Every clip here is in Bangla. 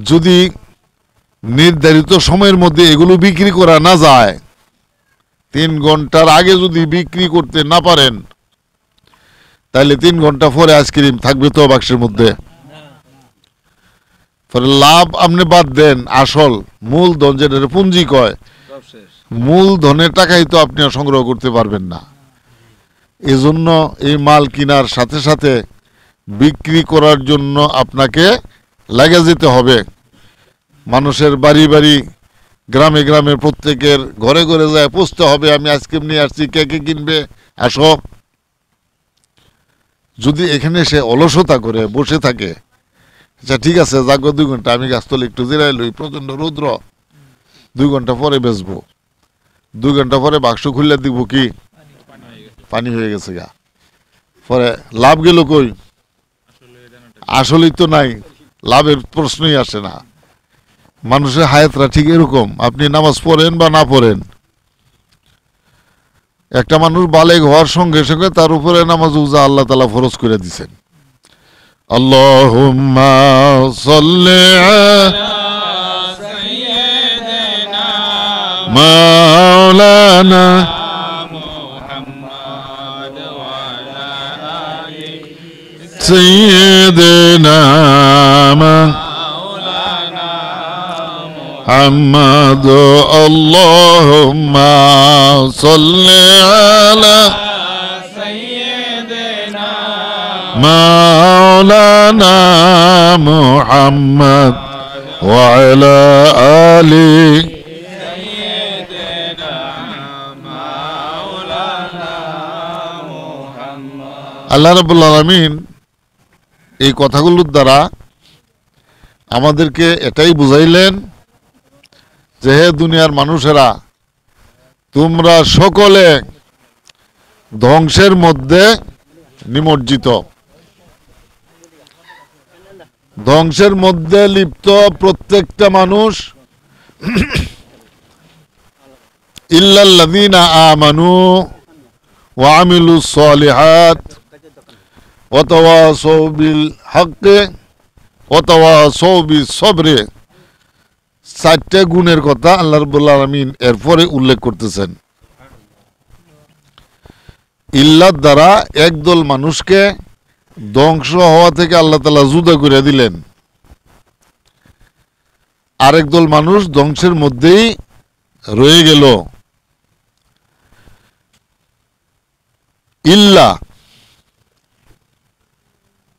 যদি নির্ধারিত সময়ের মধ্যে এগুলো বিক্রি করা না যায়, 3 ঘন্টার আগে যদি বিক্রি করতে না পারেন, তাহলে 3 ঘন্টা পরে আইসক্রিম থাকবে তো বাক্সের মধ্যে। পরে লাভ আপনি বাদ দেন, আসল মূলধন যেটা পুঁজি কয়, মূলধনের টাকাই তো আপনি সংগ্রহ করতে পারবেন না। এজন্য এই মাল কেনার সাথে সাথে বিক্রি করার জন্য আপনাকে লাগে যেতে হবে। মানুষের বাড়ি বাড়ি, গ্রামে গ্রামে, প্রত্যেকের ঘরে ঘরে যায় পৌঁছতে হবে, আমি আইসক্রিম নিয়ে আসছি, কে কে কিনবে আসো। যদি এখানে সে অলসতা করে বসে থাকে, আচ্ছা ঠিক আছে যাগো 2 ঘন্টা আমি গাছতলে একটু জিরাই লই, প্রচন্ড রৌদ্র, 2 ঘন্টা পরে বেচবো, 2 ঘন্টা পরে বাক্স খুললে দিব কি পানি হয়ে গেছে গা, পরে লাভ গেল কই? আসলেই তো নাই, লাভের প্রশ্নই আসে না। মানুষের হায়াতরা ঠিক এরকম, আপনি নামাজ পড়েন বা না পড়েন, একটা মানুষ বালেগ হওয়ার সঙ্গে সঙ্গে তার উপরে নামাজ উজা আল্লাহ তাআলা ফরজ করে দিয়েছেন। আল্লাহুম্মা সাল্লি আলা সাইয়্যিদিনা মাওলানা মুহাম্মদ ওয়া আলা আলি সাইয়্যিদিনা মাওলানা মুহাম্মদ। আল্লাহুম্মা সাল্লি আলা সাইয়্যিদিনা মাওলানা মুহাম্মদ ওয়া আলা আলি সাইয়্যিদিনা মাওলানা মুহাম্মদ। আল্লাহ রাব্বুল আলামিন এই কথাগুলোর দ্বারা আমাদেরকে এটাই বুঝাইলেন যে হে দুনিয়ার মানুষেরা, তোমরা সকলে ধ্বংসের মধ্যে নিমজ্জিত, ধ্বংসের মধ্যে লিপ্ত প্রত্যেকটা মানুষ, ইল্লাল্লাযীনা আমানু ওয়া আমিলুস সালিহাত ওয়া তাওয়াসাউ বিল হাক্কি ওয়া তাওয়াসাউ বিস সবরি। 4টা গুণের কথা আল্লাহ রাব্বুল আলামিন এরপরে উল্লেখ করতেছেন। ইল্লার দ্বারা একদল মানুষকে ধ্বংস হওয়া থেকে আল্লাহ তাআলা জুদা করে দিলেন, আরেক দল মানুষ ধ্বংসের মধ্যেই রয়ে গেল। ইল্লা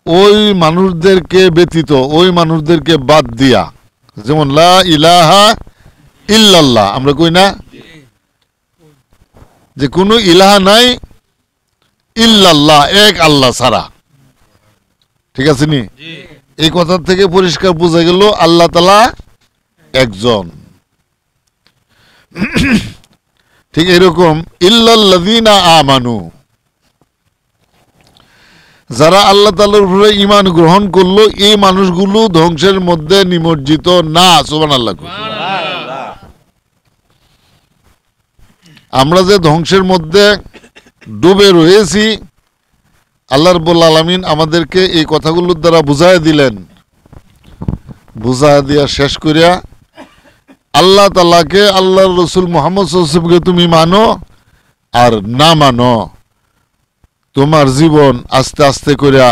ওই মানুষদেরকে ব্যতীত, ওই মানুষদেরকে বাদ দিয়া, যেমন লা ইলাহা ইল্লাল্লাহ আমরা কই না, যে কোনো ইলাহা নাই ইল্লাল্লাহ, এক আল্লাহ ছাড়া। ঠিক আছে নি? এই কথা থেকে পরিষ্কার বোঝা গেল আল্লাহ তাআলা একজন। ঠিক এরকম ইল্লাল্লাযীনা আমানু, যারা আল্লাহ তাআলার উপরে ঈমান গ্রহণ করলো, এই মানুষগুলো ধ্বংসের মধ্যে নিমজ্জিত না। সুবহানাল্লাহ। আমরা যে ধ্বংসের মধ্যে ডুবে রয়েছি, আল্লাহ রাব্বুল আলামিন আমাদেরকে এই কথাগুলোর দ্বারা বুঝায় দিলেন। বুঝায় দিয়া শেষ করিয়া আল্লাহ তাআলাকে, আল্লাহর রাসূল মুহাম্মদ সাল্লাল্লাহু আলাইহি ওয়াসাল্লামকে তুমি মানো আর না মানো, তোমার জীবন আস্তে আস্তে করিয়া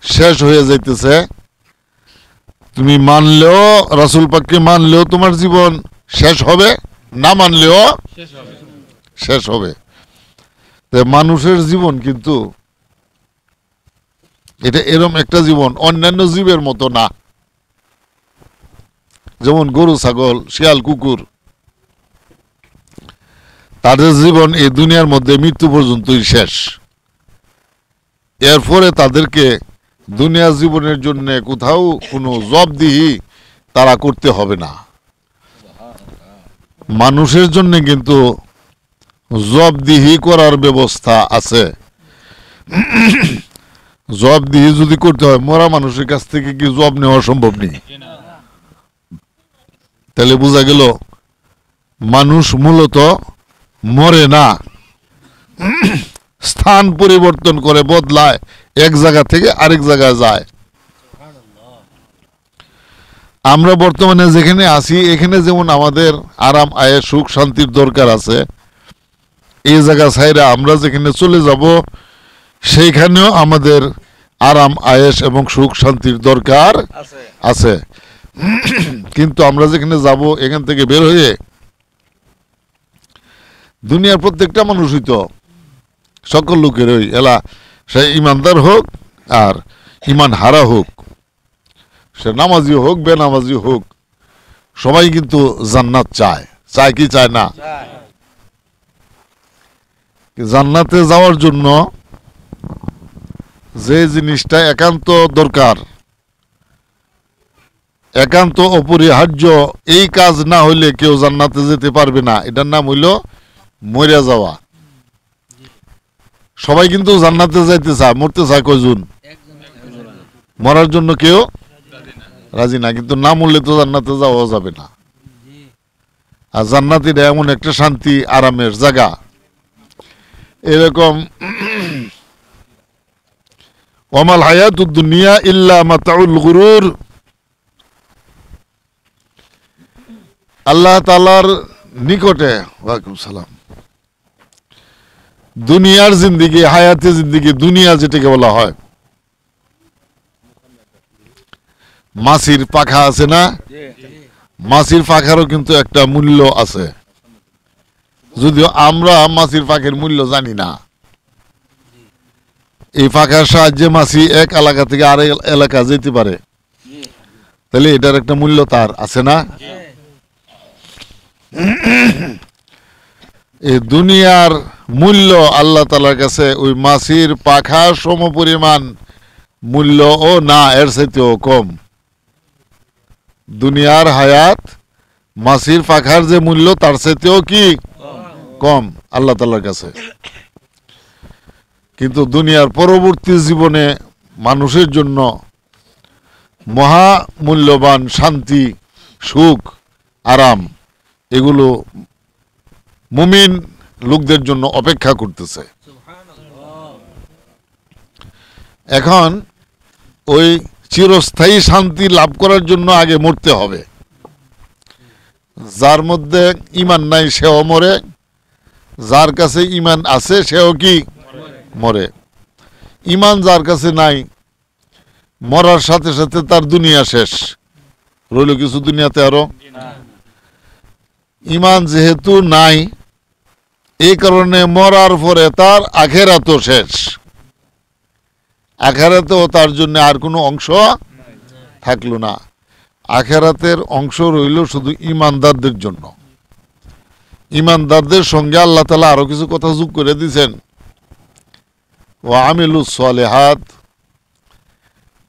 শেষ হয়ে যাইতেছে। তুমি মানলেও, রাসূল পাককে মানলেও তোমার জীবন শেষ হবে, না মানলেও শেষ হবে। মানুষের জীবন কিন্তু এটা এরকম একটা জীবন, অন্যান্য জীবের মতো না। যেমন গরু, ছাগল, শিয়াল, কুকুর, তাদের জীবন এই দুনিয়ার মধ্যে মৃত্যু পর্যন্তই শেষ। এরপরে তাদেরকে দুনিয়ার জীবনের জন্য কোথাও কোনো জবাবদিহি তারা করতে হবে না। মানুষের জন্য কিন্তু জবাবদিহি করার ব্যবস্থা আছে। জবাবদিহি যদি করতে হয়, মরা মানুষের কাছ থেকে কি জবাব নেওয়া সম্ভব নেই? তাহলে বোঝা গেল মানুষ মূলত মরে না, স্থান পরিবর্তন করে, বদলায়, এক জায়গা থেকে আরেক জায়গায় যায়। আমরা বর্তমানে যেখানে আছি এখানে যেমন আমাদের আরাম আয়েস সুখ শান্তির দরকার আছে, এই জায়গা ছাইরা আমরা যেখানে চলে যাব সেইখানেও আমাদের আরাম আয়েস এবং সুখ শান্তির দরকার আছে। কিন্তু আমরা যেখানে যাব এখান থেকে বের হয়ে দুনিয়ার প্রত্যেকটা মানুষই তো সকল লোকেরই এলা, সে ইমানদার হোক আর ইমান হারা হোক, সে নামাজি হোক বেনামাজি হোক, সবাই কিন্তু জান্নাত চায়। চায় কি চায় না? জান্নাতে যাওয়ার জন্য যে জিনিসটা একান্ত দরকার, একান্ত অপরিহার্য, এই কাজ না হইলে কেউ জান্নাতে যেতে পারবে না, এটার নাম হইল মরে যাওয়া। সবাই কিন্তু জান্নাতে যাইতে চায়, মরতে চায় কয়জন? মরার জন্য কেউ রাজি না, কিন্তু না মরলে তো জান্নাতে যাওয়া যাবে না। আর জান্নাতিটা এমন একটা শান্তি আরামের জায়গা, এরকম ওয়ামাল হায়াতুদ দুনিয়া ইল্লা মাতাউল গুরুর। আল্লাহ তাআলার নিকটে, ওয়ালাইকুম সালাম, দুনিয়ার জিন্দিগি, হায়াতে জিন্দিগি, দুনিয়া যেটাকে বলা হয়, মাছির পাখা আছে না? মাছির পাখারও কিন্তু একটা মূল্য আছে, যদিও আমরা মাছির পাখির মূল্য জানি না। এই পাখার সাহায্যে মাছি এক এলাকা থেকে আরেক এলাকা যেতে পারে, তাহলে এটার একটা মূল্য তার আছে না? এই দুনিয়ার মূল্য আল্লাহ তাআলার কাছে ওই মাছির পাখা সমপরিমাণ মূল্য ও না, এর চাইতেও কম। দুনিয়ার হায়াত মাছির পাখার যে মূল্য তার চাইতেও কি কম আল্লাহ তাআলার কাছে। কিন্তু দুনিয়ার পরবর্তী জীবনে মানুষের জন্য মহা মূল্যবান শান্তি, সুখ, আরাম, এগুলো মুমিন লোকদের জন্য অপেক্ষা করতেছে। এখন ওই চিরস্থায়ী শান্তি লাভ করার জন্য আগে মরতে হবে। যার মধ্যে ঈমান নাই সেও মরে, যার কাছে ঈমান আছে সেও কি মরে। ঈমান যার কাছে নাই, মরার সাথে সাথে তার দুনিয়া শেষ, রইল কিছু দুনিয়াতে আরো। ঈমান যেহেতু নাই, এই কারণে মরার পরে তার আখিরাতও শেষ, আখিরাতেও তার জন্য আর কোনো অংশ থাকলো না। আখিরাতের অংশ রইল শুধু ঈমানদারদের জন্য। ঈমানদারদের সঙ্গে আল্লাহ তাআলা আরো কিছু কথা যোগ করে দিয়েছেন, ওয়া আমিলুস সালিহাত,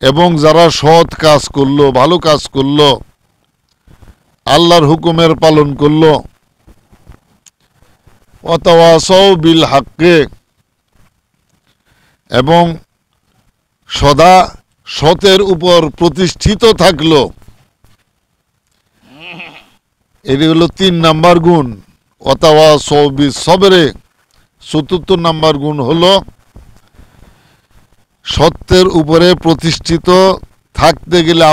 এবং যারা সৎ কাজ করলো, ভালো কাজ করলো, আল্লাহর হুকুমের পালন করলো, ওয়া তাওয়াসাউ বিল হাক্কে, এবং সদা সতের উপর প্রতিষ্ঠিত থাকলো। এটি হলো 3 নাম্বার গুণ। ওয়া তাওয়াসাউ বিস সবরে, 4 নাম্বার গুণ হলো সত্যের উপরে প্রতিষ্ঠিত থাকতে গেলে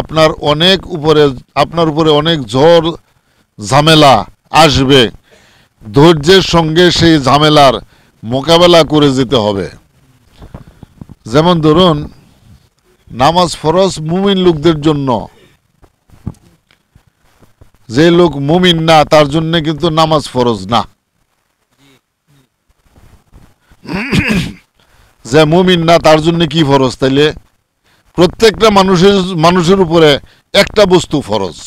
আপনার উপরে অনেক ঝড় ঝামেলা আসবে, ধৈর্যের সঙ্গে সেই ঝামেলার মোকাবেলা করে যেতে হবে। যেমন ধরুন, নামাজ ফরজ মুমিন লোকদের জন্য, যে লোক মুমিন না তার জন্য কিন্তু নামাজ ফরজ না। যে মুমিন না তার জন্য কি ফরজ? তাইলে প্রত্যেকটা মানুষের উপরে একটা বস্তু ফরজ,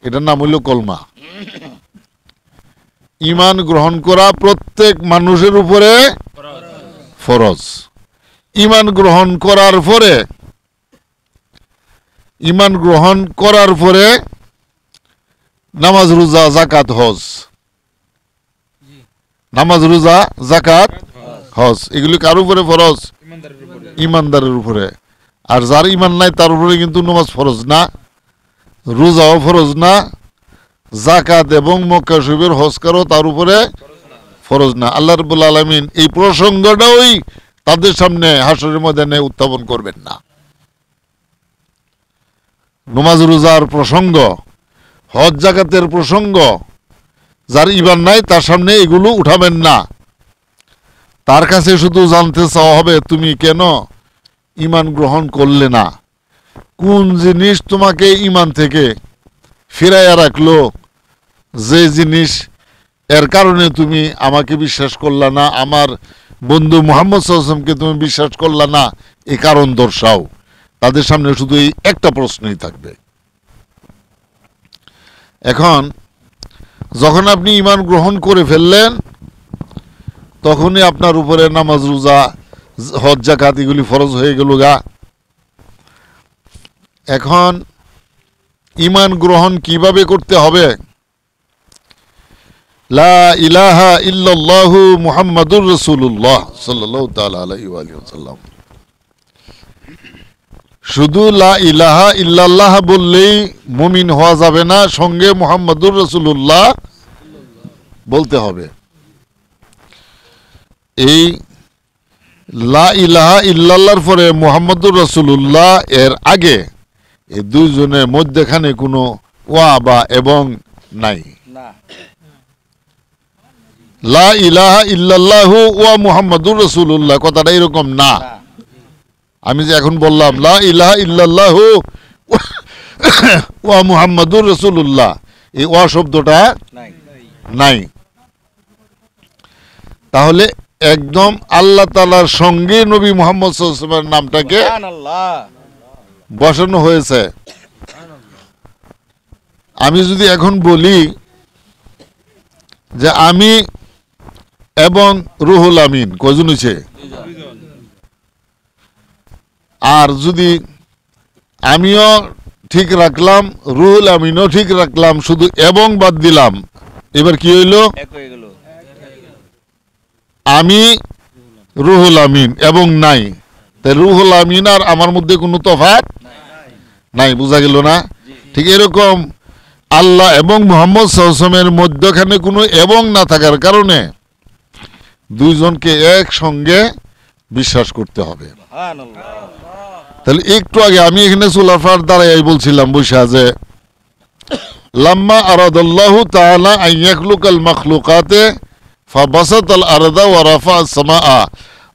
এটার নাম হইল কলমা। ঈমান গ্রহণ করা প্রত্যেক মানুষের উপরে ফরজ। ঈমান গ্রহণ করার পরে নামাজ, রোজা, যাকাত, হজ, নামাজ, রোজা, যাকাত, হজ, এগুলি কার উপরে ফরজ? ঈমানদারের উপরে। আর যার ঈমান নাই তার উপরে কিন্তু নামাজ ফরজ না, রোজাও ফরজ না, যাকাত এবং মক্কা শরীফের হজ করাও তার উপরে ফরজ না। আল্লাহ রাব্বুল আলামিন এই প্রসঙ্গটাই তাদের সামনে হাসরের ময়দানে উত্থাপন করবেন না, নামাজ রোজার প্রসঙ্গ, হজ জাকাতের প্রসঙ্গ, যার ঈমান নাই তার সামনে এগুলো উঠাবেন না। তার কাছে শুধু জানতে চাওয়া হবে তুমি কেন ঈমান গ্রহণ করলে না, কোন জিনিস তোমাকে ঈমান থেকে ফিরাইয়া রাখলো, যে জিনিস এর কারণে তুমি আমাকে বিশ্বাস করলা না, আমার বন্ধু মুহাম্মদ সাল্লাল্লাহু আলাইহি ওয়াসাল্লামকে তুমি বিশ্বাস করলা না, এই কারণ দর্শাও। তাদের সামনে শুধু এই একটা প্রশ্নই থাকবে। এখন যখন আপনি ঈমান গ্রহণ করে ফেললেন তখনই আপনার উপরে নামাজ রোজা হজ যাকাত এগুলি ফরজ হয়ে গেল গা। এখন ঈমান গ্রহণ কিভাবে করতে হবে? লা ইলাহা ইল্লাল্লাহু মুহাম্মাদুর রাসূলুল্লাহ সাল্লাল্লাহু তাআলা আলাইহি ওয়া সাল্লাম। শুধু লা ইলাহা ইল্লাল্লাহ বললেই মুমিন হওয়া যাবে না, সঙ্গে মুহাম্মাদুর রাসূলুল্লাহ বলতে হবে। এই লা ইলাহা ইল্লাল্লাহর পরে মুহাম্মাদুর রাসূলুল্লাহ এর আগে এই দুইজনের মধ্যখানে কোনো ওয়া বা এবং নাই। লা ইলাহা ইল্লাল্লাহু ওয়া মুহাম্মাদুর রাসূলুল্লাহ কথাটা এরকম না। আমি যে এখন বললাম লা ইলাহা ইল্লাল্লাহু ওয়া মুহাম্মাদুর রাসূলুল্লাহ, এই ওয়া শব্দটা নাই। তাহলে একদম আল্লাহ তাআলার সঙ্গে নবী মুহাম্মদ সাল্লাল্লাহু আলাইহি ওয়াসাল্লামের নামটাকে বসানো হয়েছে। আমি যদি এখন বলি যে আমি এবং রুহুল আমিন, কয়জন হয়েছে? আর যদি আমিও ঠিক রাখলাম, রুহুল আমিনও ঠিক রাখলাম, শুধু এবং বাদ দিলাম, এবার কি হইল? আমি রুহুল আমিন এবং নাই। তাই রুহুল আমিন আর আমার মধ্যে কোনো তফাৎ নাই, বোঝা গেল না? ঠিক এরকম আল্লাহ এবং মুহাম্মদ সাল্লাল্লাহু আলাইহি ওয়াসাল্লামের মধ্যখানে কোনো এবং না থাকার কারণে দুইজনকে একসঙ্গে বিশ্বাস করতে হবে। তাহলে একটু আগে আমি এখানে সুলাফার দাঁড়াই বলছিলাম বৈশা যে লাম্মা আরাদাল্লাহু তাআলা আন ইয়াখলুকাল মাখলুকাতে ফাবাসাতাল আরদা ওয়া রাফা'আস সামাআ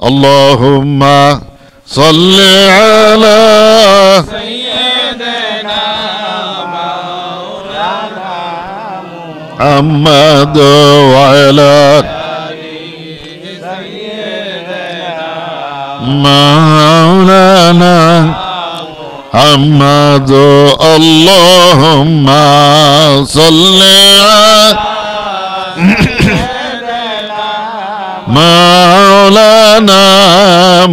আল্লাহুম্মা সাল্লি আলা সাইয়্যিদিনা মাওলানা মুহাম্মাদ ওয়া আলা মাওলানা মুহাম্মাদ আল্লাহুম্মা সাল্লি মাওলানা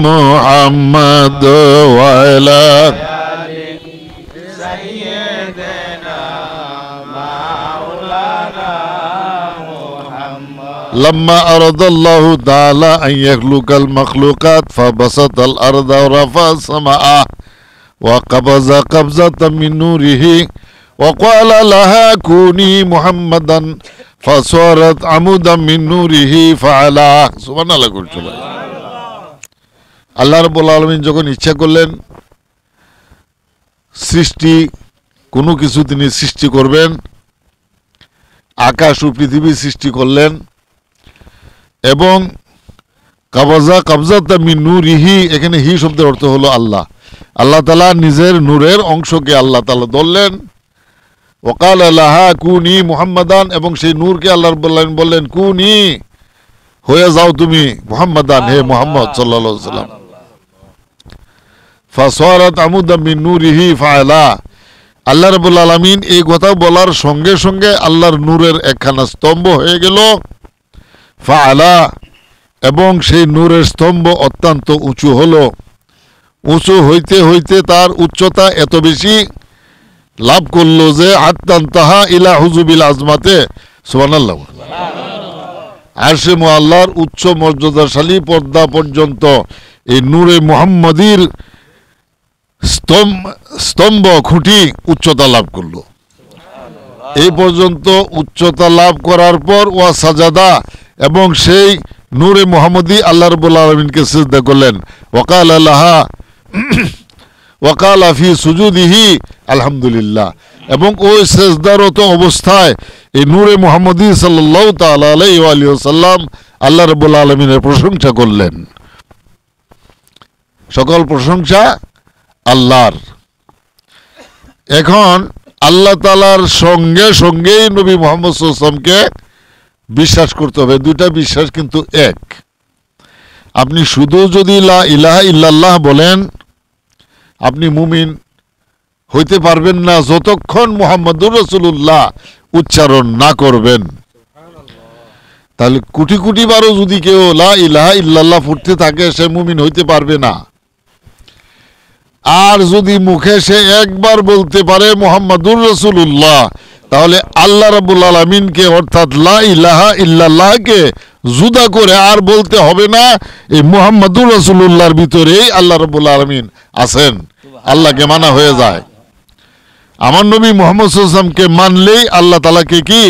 মুহাম্মাদ ওয়া আলা সাইয়্যিদিনা মাওলানা মুহাম্মাদ লাম্মা আরাদাল্লাহু তাআলা আন ইয়াখলুকাল মাখলুকাত ফাবাসাতাল আরদা ওয়া রাফা'আস সামাআ ওয়া কাবাযা কাবযাতাম মিন নূরিহি ওয়া ক্বালা লাহা কুনি মুহাম্মাদান ফাসারাত আমুদাম মিন নূরিহি ফাআলা। সুবহানাল্লাহ। আল্লাহ রাব্বুল আলামিন যখন ইচ্ছা করলেন সৃষ্টি কোনো কিছু তিনি সৃষ্টি করবেন, আকাশ ও পৃথিবী সৃষ্টি করলেন এবং কাবযাতা মিন নূরিহি, এখানে হি শব্দের অর্থ হলো আল্লাহ। আল্লাহ তাআলা নিজের নূরের অংশকে আল্লাহ তাআলা ধরলেন। ওয়াকালা লাহা কুনি মুহাম্মাদান, এবং সেই নূরকে আল্লাহ রাব্বুল আলামিন বললেন কুনি, হয়ে যাও তুমি মুহাম্মাদান, হে মুহাম্মদ সাল্লাল্লাহু আলাইহি ওয়াসাল্লাম। ফাসারাত আমুদাম মিন নূরিহি ফাআলা। আল্লাহ রাব্বুল আলামিন এই কথা বলার সঙ্গে সঙ্গে আল্লাহর নূরের একখানা স্তম্ভ হয়ে গেল ফাআলা, এবং সেই নূরের স্তম্ভ অত্যন্ত উঁচু হলো। উঁচু হইতে হইতে তার উচ্চতা এত বেশি লাভ করলো যে হাত্তান্তাহা ইলা হুজুবিল আজমাতে। সুবহানাল্লাহ। আরশে মুআল্লার উচ্চ মর্যাদাশালী পর্দা পর্যন্ত এই নূরে মুহাম্মাদির স্তম্ভ খুঁটি উচ্চতা লাভ করলো। এই পর্যন্ত উচ্চতা লাভ করার পর ওয়া সাজাদা, এবং সেই নূরে মুহাম্মদি আল্লাহ রাব্বুল আলামিনকে সিজদা করলেন। ওয়াকালা লাহা ওয়াকালা ফি সুজুদিহি আলহামদুলিল্লাহ, এবং ওই সেজদারত অবস্থায় এই নূরে মুহাম্মদী সাল্লাল্লাহু তাআলা আলাইহি ওয়া আলিহি ওয়াসাল্লাম আল্লাহ রাব্বুল আলামিনের প্রশংসা করলেন। সকল প্রশংসা আল্লাহর। এখন আল্লাহ তাআলার সঙ্গে সঙ্গেই নবী মুহাম্মদ সাল্লাল্লাহু আলাইহি ওয়াসাল্লামকে বিশ্বাস করতে হবে। দুইটা বিশ্বাস কিন্তু এক। আপনি শুধু যদি লা ইলাহা ইল্লাল্লাহ বলেন, আপনি মুমিন হইতে পারবেন না যতক্ষণ মুহাম্মদুর রাসূলুল্লাহ উচ্চারণ না করবেন। তাহলে কোটি কোটি বারও যদি কেউ লা ইলাহা ইল্লাল্লাহ পড়তে থাকে, সে মুমিন হইতে পারবে না। আর যদি মুখে সে একবার বলতে পারে মুহাম্মদুর রাসূলুল্লাহ, তাহলে আল্লাহ রাব্বুল আলামিনকে অর্থাৎ লা ইলাহা ইল্লাল্লাহকে জুদা করে আর বলতে হবে না। এই মুহাম্মদুর রাসূলুল্লাহর ভিতরেই আল্লাহ রাব্বুল আলামিন আছেন, আল্লাহকে মানা হয়ে যায়। আমার নবী মুহাম্মদ সাল্লাল্লাহু আলাইহি ওয়াসাল্লামকে মানলেই আল্লাহ তাআলাকে কি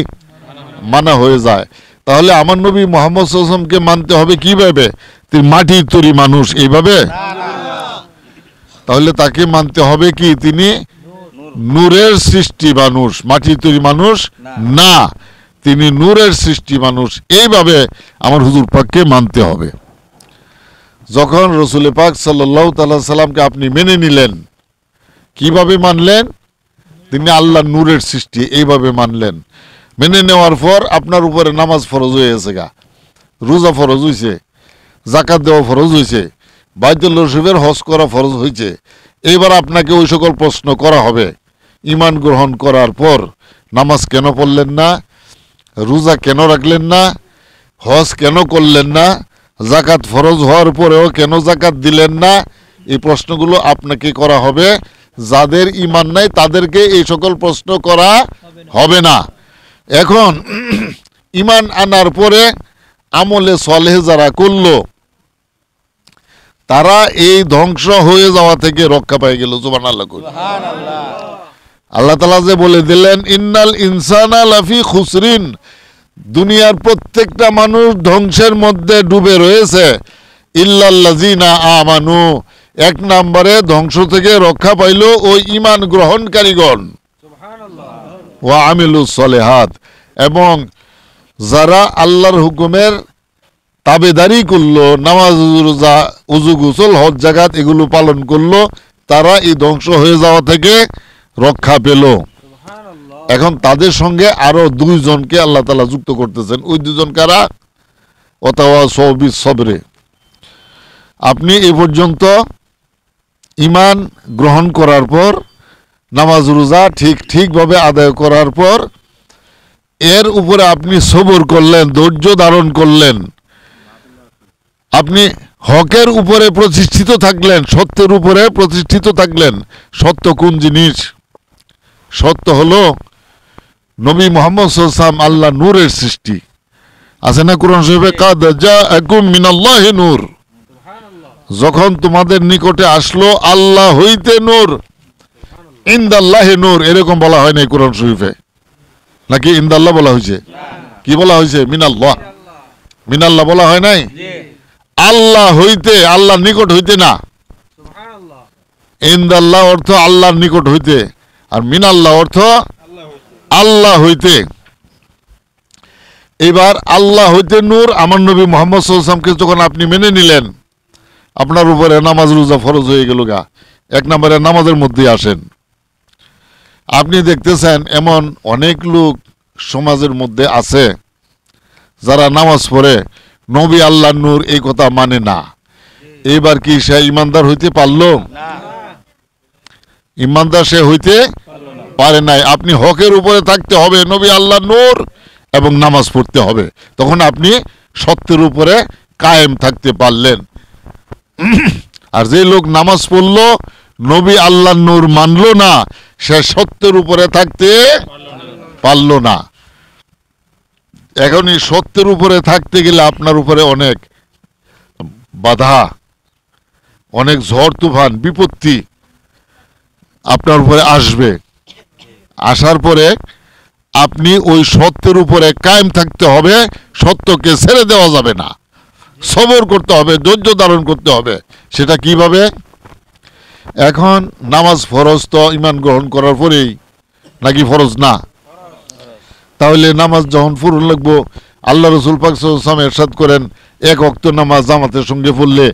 মানা হয়ে যায়। তাহলে আমার নবী মুহাম্মদ সাল্লাল্লাহু আলাইহি ওয়াসাল্লামকে মানতে হবে কিভাবে? তিনি মাটির তৈরি মানুষ, এইভাবে? তাহলে তাকে মানতে হবে কি তিনি নূরের সৃষ্টি মানুষ, মাটির তৈরি মানুষ না, তিনি নূরের সৃষ্টি মানুষ। এইভাবে আমার হুজুর পাককে মানতে হবে। যখন রসুল পাক সাল্লাল্লাহু তাআলা সাল্লামকে আপনি মেনে নিলেন, কিভাবে মানলেন? তিনি আল্লাহ নূরের সৃষ্টি, এইভাবে মানলেন। মেনে নেওয়ার পর আপনার উপরে নামাজ ফরজ হয়ে গেছে, রোজা ফরজ হয়েছে, যাকাত দেওয়া ফরজ হয়েছে, বাইতুল্লাহ শরীফের হজ করা ফরজ হয়েছে। এইবার আপনাকে ওই সকল প্রশ্ন করা হবে। ঈমান গ্রহণ করার পর নামাজ কেন পড়লেন না, রোজা কেন রাখলেন না, হজ কেন করলেন না, যাকাত ফরজ হওয়ার পরেও কেন যাকাত দিলেন না? এই প্রশ্নগুলো আপনাকে করা হবে। যাদের ঈমান নাই তাদেরকে এই সকল প্রশ্ন করা হবে না। এখন ঈমান আনার পরে আমলে সালেহ যারা করলো, তারা এই ধ্বংস হয়ে যাওয়া থেকে রক্ষা পেয়ে গেল। সুবহানাল্লাহ। আল্লাহ তাআলা যে বলে দিলেন ইন্নাল ইনসানা লাফি খুসরিন, দুনিয়ার প্রত্যেকটা মানুষ ধ্বংসের মধ্যে ডুবে রয়েছে, ইল্লাল্লাযিনা আমানু, এক নম্বরে ধ্বংস থেকে রক্ষা পাইল ওই ঈমান গ্রহণকারীগণ, ওয়া আমিলুস সলিহাত, এবং যারা আল্লাহর হুকুমের তাবেদারি করলো, নামাজ রোজা উযু গোসল হজ যাকাত এগুলো পালন করলো, তারা এই ধ্বংস হয়ে যাওয়া থেকে রক্ষা পেল। এখন তাদের সঙ্গে আরো দুইজনকে আল্লাহ তাআলা যুক্ত করতেছেন। ওই দুজন কারা? ওয়াতাওয়াসাউ বিস সবরে। আপনি এই পর্যন্ত ঈমান গ্রহণ করার পর, নামাজ রোজা ঠিকভাবে আদায় করার পর, এর উপরে আপনি সবর করলেন, ধৈর্য ধারণ করলেন, আপনি হকের উপরে প্রতিষ্ঠিত থাকলেন, সত্যের উপরে প্রতিষ্ঠিত থাকলেন। সত্য কোন জিনিস? সত্য হলো নবী মুহাম্মদ সাল্লাল্লাহু আলাইহি ওয়াসাল্লাম আল্লাহ নূরের সৃষ্টি। আছে না কোরআন শরীফে, কাদ জাআকুম মিনাল্লাহি নূর, যখন তোমাদের নিকটে আসলো আল্লাহ হইতে নূর, ইনদাল্লাহি নূর, এরকম বলা হয় নাই কোরআন শরীফে, নাকি ইনদাল্লাহ বলা হয়েছে? কি বলা হয়েছে? মিনাল্লাহ। মিনাল্লাহ বলা হয় নাই? আল্লাহ হইতে, আল্লাহ নিকট হইতে না। ইনদাল্লাহ অর্থ আল্লাহর নিকট হইতে, আর মিনাল্লাহ অর্থ আল্লাহ হইতে। এবার আল্লাহ হইতে নূর, আমার নবী মুহাম্মদ সাল্লাল্লাহু আলাইহি ওয়াসাল্লামকে যখন আপনি মেনে নিলেন, আপনার উপরে নামাজ রোজা ফরজ হয়ে গেল। এক নম্বরে নামাজের মধ্যে আসেন। আপনি দেখতেছেন এমন অনেক লোক সমাজের মধ্যে আছে যারা নামাজ পড়ে নবী আল্লাহর নূর এই কথা মানে না। এবার কি সে ইমানদার হইতে পারলো? ইমানদার সে হইতে পারে নাই। আপনি হকের উপরে থাকতে হবে, নবী আল্লাহর নূর, এবং নামাজ পড়তে হবে। তখন আপনি সত্যের উপরে কায়েম থাকতে পারলেন। আর যে লোক নামাজ পড়লো, নবী আল্লাহর নূর মানলো না, সে সত্যের উপরে থাকতে পারলো না। এখন এই সত্যের উপরে থাকতে গেলে আপনার উপরে অনেক বাধা, অনেক ঝড় তুফান বিপত্তি আপনার উপরে আসবে। আসার পরে আপনি ওই সত্যের উপরে কায়েম থাকতে হবে, সত্যকে ছেড়ে দেওয়া যাবে না, সবর করতে হবে, ধৈর্য ধারণ করতে হবে। সেটা কিভাবে? এখন নামাজ ফরজ তো ইমান গ্রহণ করার পরেই, নাকি ফরজ না? তাহলে নামাজ যখন ফুরন লাগবো, আল্লাহ রসুল পাক সাল্লাল্লাহু আলাইহি ওয়াসাল্লাম ইরশাদ করেন এক ওয়াক্ত নামাজ জামাতের সঙ্গে পড়লে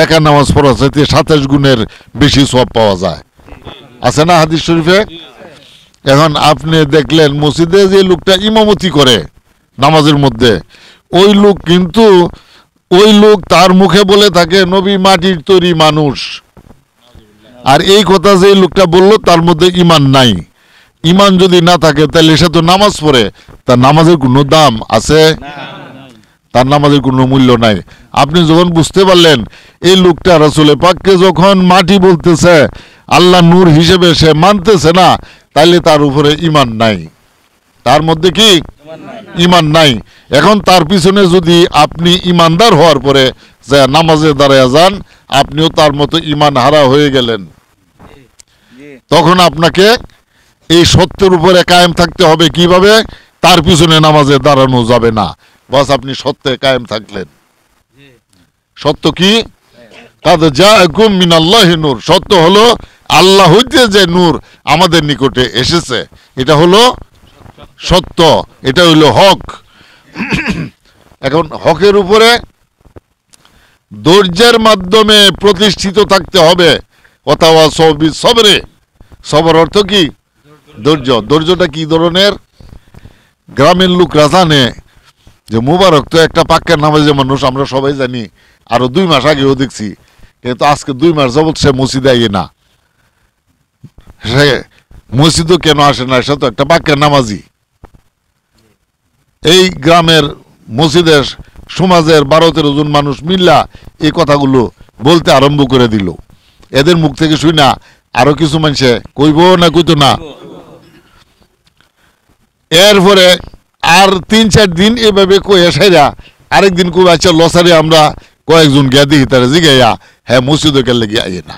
একা নামাজ পড়া চাইতে 27 গুণের বেশি সওয়াব পাওয়া যায়, আছে না হাদিস শরীফে? এখন আপনি দেখলেন মসজিদে যে লোকটা ইমামতি করে নামাজের মধ্যে, ওই লোক কিন্তু ওই লোক তার মুখে বলে থাকে নবী মাটির তৈরি মানুষ, আর এই কথা যে লোকটা বলল তার মধ্যে ইমান নাই। ইমান যদি না থাকে তাহলে সে তো নামাজ পড়ে, তার নামাজের কোনো দাম আছে? তার নামাজের কোনো মূল্য নাই। আপনি যখন বুঝতে পারলেন এই লোকটা রাসূল পাককে যখন মাটি বলতেছে, আল্লাহ নূর হিসেবে সে মানতেছে না, তাইলে তার উপরে ইমান নাই, তার মধ্যে কি ইমান নাই। এখন তার পিছনে যদি আপনি ইমানদার হওয়ার পরে যে নামাজে দাঁড়ায় যান, আপনিও তার মতো ইমান হারা হয়ে গেলেন। তখন আপনাকে এই সত্যের উপরে কায়েম থাকতে হবে। কিভাবে? তার পিছনে নামাজে দাঁড়ানো যাবে না, বাস আপনি সত্যে কায়েম থাকলেন। সত্য কি? কাদ জাআকুম মিনাল্লাহি নূর, সত্য হলো আল্লাহ হইতে যে নূর আমাদের নিকটে এসেছে, এটা হলো সত্য, এটা হইলো হক। এখন হকের উপরে ধৈর্যের মাধ্যমে প্রতিষ্ঠিত থাকতে হবে। ওয়াতাওয়াসাউ বিস-সবরে, সবর অর্থ কি? ধৈর্য। ধৈর্যটা কি ধরনের? গ্রামের লোকরা জানে যে মুবারক তো একটা পাক্কা নামাজি মানুষ, আমরা সবাই জানি, আরো 2 মাস আগেও দেখছি, কিন্তু আজকে 2 মাস যাবৎ সে মসজিদে আইয়ে না। সে মসজিদও কেন আসে না? সে তো একটা পাক্কা নামাজি। এই গ্রামের মসজিদের সমাজের 12-13 জন মানুষ মিল্লা এই কথাগুলো বলতে আরম্ভ করে দিল। এদের মুখ থেকে শুই না আরো কিছু মানুষে কইব না কইতো না। এরপরে আর 3-4 দিন এভাবে কইয়া সাইরা আরেকদিন কই আচ্ছা লসারে আমরা কয়েকজন গিয়া দিই, তারা জিগাইয়া হ্যাঁ মসজিদে গেলে গিয়ে আইয়ে না।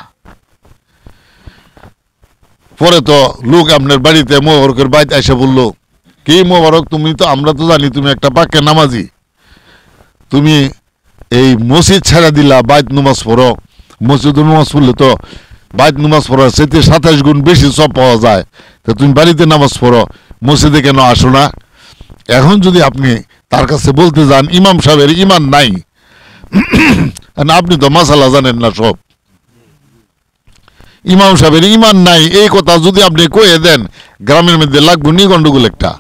পরে তো লোক আপনার বাড়িতে মোবারকের বাড়িতে এসে বললো, কি মোবারক তুমি তো, আমরা তো জানি তুমি একটা পাক্কা নামাজি, তুমি এই মসজিদ ছেড়ে দিলা, বাইত নামাজ পড়ো। মসজিদে নামাজ পড়লে তো বাইত নামাজ পড়ার চাইতে 27 গুণ বেশি সব পাওয়া যায়, তো তুমি বাড়িতে নামাজ পড়ো, মসজিদে কেন আসো না? এখন যদি আপনি তার কাছে বলতে যান ইমাম সাহেবের ইমান নাই, আপনি তো মাসালা জানেন না সব, ইমাম সাহেবের ইমান নাই, এই কথা যদি আপনি কয়ে দেন, গ্রামের মধ্যে লাগবে নি গন্ডগোল একটা।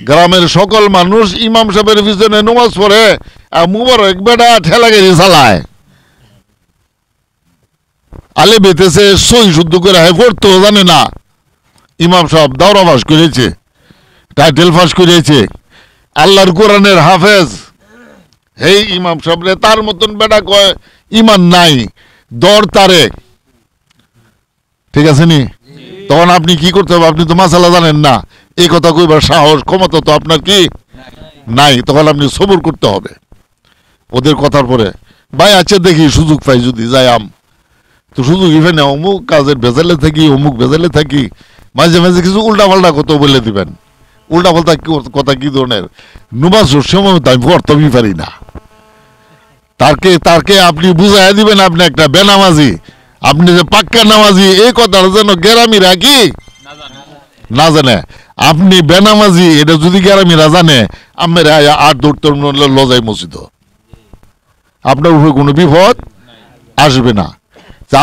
গ্রামের সকল মানুষ ইমাম সাহেবের পিছনে নামাজ পড়ে, আর মুবারক বেটা ঠেলা গাড়ি চালায়, আলে বেতেছে সই শুদ্ধ করে পড়তেও জানে না। ইমাম সাহেব দাওরা পাস করেছে, টাইটেল পাস করেছে, আল্লাহর কোরআনের হাফেজ, এই ইমাম সাহেবরে তার মতন বেটা কয় ইমান নাই, দর তারে, ঠিক আছে নি? তখন আপনি কি করতে হবে? আপনি তো মাসালা জানেন না, এই কথা কইবার সাহস ক্ষমতা তো আপনার কি নাই। তখন আপনি সবর করতে হবে ওদের কথার পরে। ভাই আচ্ছা দেখি সুযোগ পাই যদি যাই আম, তো সুযোগ ইভেন অমুক কাজের ভেজালে থাকি, অমুক ভেজালে থাকি, মাঝে মাঝে কিছু উল্টা পাল্টা কথা বলে দিবেন। উল্টা পাল্টা কথা কি ধরনের? নুমাজের সময় তো আমি পড়তেই পারি না, তারকে আপনি বুঝাই দিবেন আপনি একটা বেনামাজি, আপনি যে পাক্কা নামাজি এই কথাটা যেন গ্রামীরা কি না জানে। আপনি বেনামাজি এটা যদি গ্রামীরা জানে, আমার আর দৌড়তে লজাই মসজিদ, আপনার উপরে কোনো বিপদ আসবে না।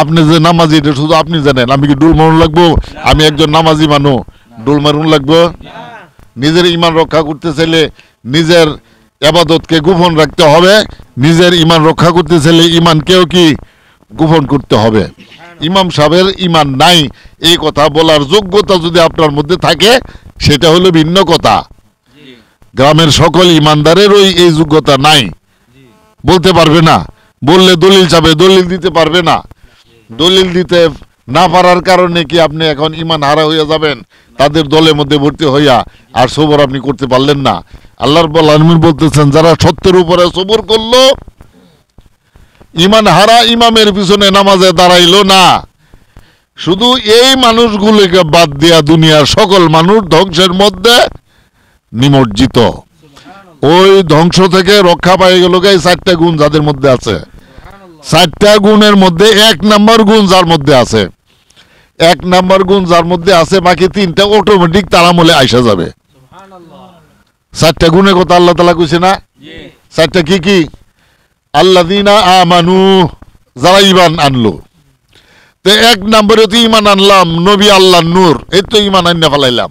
আপনি যে নামাজি এটা শুধু আপনি জানেন। আমি কি ডুল মারুন লাগবো? আমি একজন নামাজি মানুষ, ডুল মারুন লাগবো? নিজের ইমান রক্ষা করতে চাইলে নিজের ইবাদতকে গোপন রাখতে হবে, নিজের ইমান রক্ষা করতে চাইলে ইমানকেও কি গোপন করতে হবে। ইমাম সাহেবের ইমান নাই এই কথা বলার যোগ্যতা যদি আপনার মধ্যে থাকে, সেটা হলো ভিন্ন কথা। গ্রামের সকল ইমানদারের এই যোগ্যতা নাই, বলতে পারবে না। বললে দলিল চাবে, দলিল দিতে পারবে না। দলিল দিতে না পারার কারণে কি আপনি এখন ইমান হারা হইয়া যাবেন তাদের দলের মধ্যে ভর্তি হইয়া, আর সবর আপনি করতে পারলেন না। আল্লাহ রাব্বুল আলামিন বলতেছেন যারা সত্যের উপরে সবর করলো, ইমান হারা ইমামের পিছনে নামাজে দাঁড়াইলো না, শুধু এই মানুষগুলোকে বাদ দিয়া দুনিয়ার সকল মানুষ ধ্বংসের মধ্যে নিমজ্জিত। ওই ধ্বংস থেকে রক্ষা পাই গেল এই 4টা গুণ যাদের মধ্যে আছে। 4টা গুণের মধ্যে 1 নাম্বার গুণ যার মধ্যে আছে, 1 নাম্বার গুণ যার মধ্যে আছে, বাকি 3টা অটোমেটিক তার আমলে আইসা যাবে। 4টা গুণের কথা আল্লাহ তাআলা কইছে না? 4টা কি কি? আল্লাযীনা আমানু, যারা ঈমান আনলো। তো 1 নম্বরে তো ঈমান আনলাম নবী আল্লাহর নূর, এই তো ঈমান আননা ফেলাইলাম।